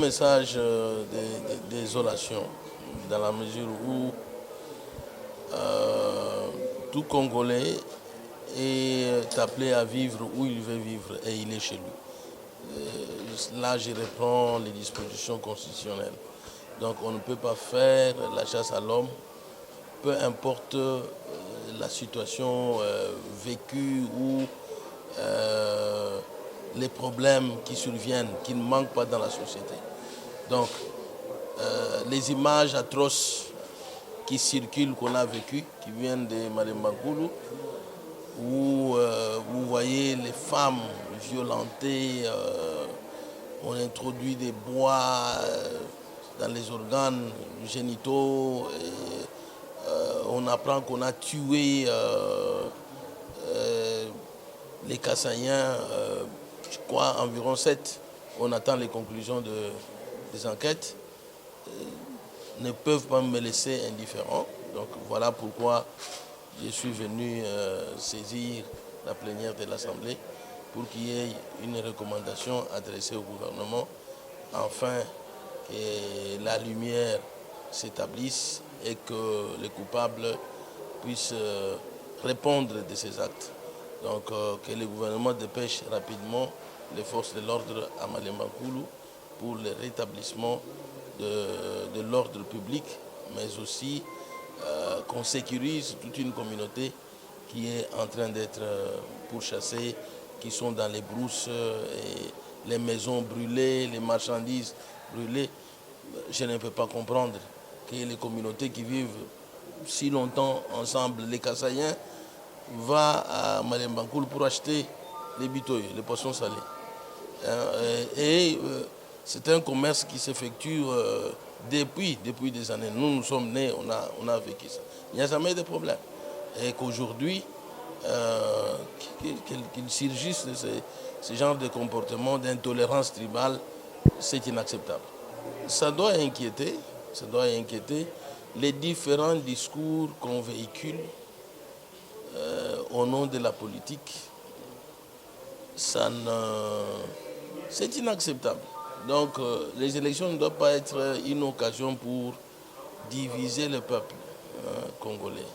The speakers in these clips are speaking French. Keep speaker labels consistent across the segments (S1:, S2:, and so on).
S1: message désolation, dans la mesure où tout Congolais est appelé à vivre où il veut vivre et il est chez lui. Là, je reprends les dispositions constitutionnelles. Donc on ne peut pas faire la chasse à l'homme, peu importe la situation vécue ou les problèmes qui surviennent, qui ne manquent pas dans la société. Donc les images atroces qui circulent, qu'on a vécues, qui viennent de Malemba Nkulu, où vous voyez les femmes violentées, on introduit des bois dans les organes génitaux, et, on apprend qu'on a tué les Kassaïens, je crois environ 7. On attend les conclusions des enquêtes. Ne peuvent pas me laisser indifférent. Donc voilà pourquoi je suis venu saisir la plénière de l'Assemblée pour qu'il y ait une recommandation adressée au gouvernement afin que la lumière s'établisse et que les coupables puissent répondre de ces actes. Donc que le gouvernement dépêche rapidement les forces de l'ordre à Malemba Nkulu pour le rétablissement de l'ordre public, mais aussi qu'on sécurise toute une communauté qui est en train d'être pourchassée, qui sont dans les brousses, et les maisons brûlées, les marchandises brûlées. Je ne peux pas comprendre que les communautés qui vivent si longtemps ensemble, les Kassaïens, vont à Malemba Nkulu pour acheter les bitoy, les poissons salés. C'est un commerce qui s'effectue depuis des années. Nous sommes nés, on a vécu ça. Il n'y a jamais de problème. Et qu'aujourd'hui, qu'il surgisse de ce genre de comportement, d'intolérance tribale, c'est inacceptable. Ça doit inquiéter les différents discours qu'on véhicule au nom de la politique. C'est inacceptable. Donc les élections ne doivent pas être une occasion pour diviser le peuple congolais.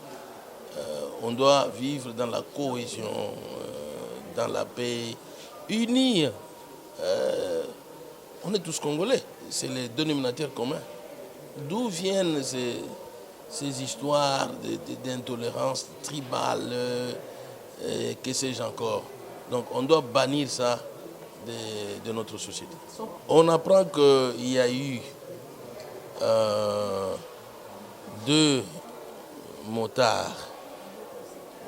S1: On doit vivre dans la cohésion, dans la paix, unir. On est tous Congolais, c'est le dénominateur commun. D'où viennent ces histoires d'intolérance tribale, que sais-je encore. Donc on doit bannir ça de notre société. On apprend qu'il y a eu 2 motards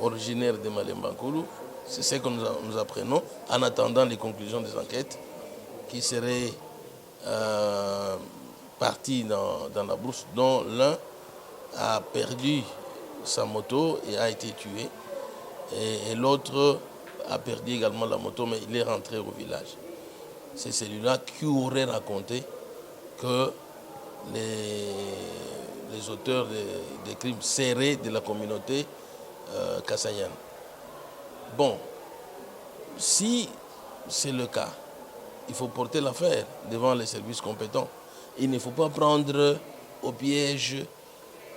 S1: originaires de Malemba Nkulu. C'est ce que nous apprenons en attendant les conclusions des enquêtes qui seraient partis dans la brousse, dont l'un a perdu sa moto et a été tué. Et l'autre a perdu également la moto, mais il est rentré au village. C'est celui-là qui aurait raconté que les auteurs des crimes seraient de la communauté kassaïenne. Bon, si c'est le cas, il faut porter l'affaire devant les services compétents. Il ne faut pas prendre au piège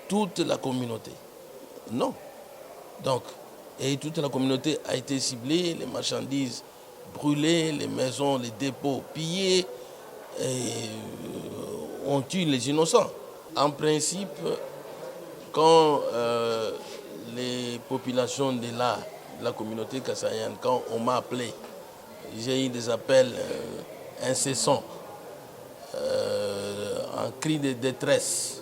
S1: toute la communauté. Non. Donc, et toute la communauté a été ciblée, les marchandises brûlées, les maisons, les dépôts pillés, et on tue les innocents. En principe, quand les populations de la communauté kassaïenne, quand on m'a appelé, j'ai eu des appels incessants, en cri de détresse.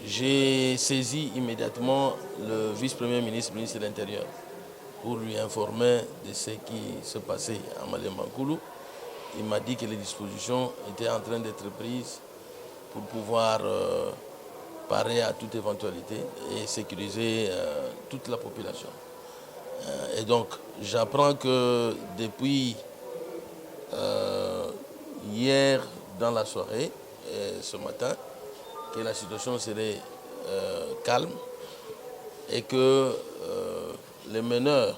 S1: J'ai saisi immédiatement le vice-premier ministre, ministre de l'Intérieur, pour lui informer de ce qui se passait à Malemba Nkulu. Il m'a dit que les dispositions étaient en train d'être prises pour pouvoir parer à toute éventualité et sécuriser toute la population. Et donc, j'apprends que depuis hier dans la soirée, et ce matin, que la situation serait calme et que les meneurs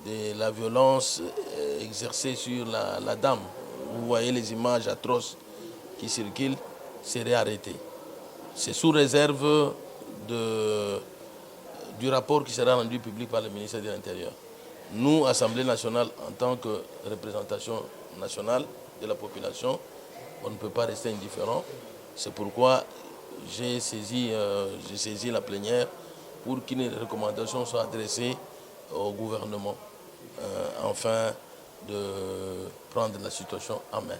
S1: de la violence exercée sur la dame, vous voyez les images atroces qui circulent seraient arrêtés. C'est sous réserve du rapport qui sera rendu public par le ministère de l'Intérieur. Nous, Assemblée nationale, en tant que représentation nationale de la population, on ne peut pas rester indifférent. C'est pourquoi j'ai saisi la plénière pour qu'une recommandation soit adressée au gouvernement afin de prendre la situation en main.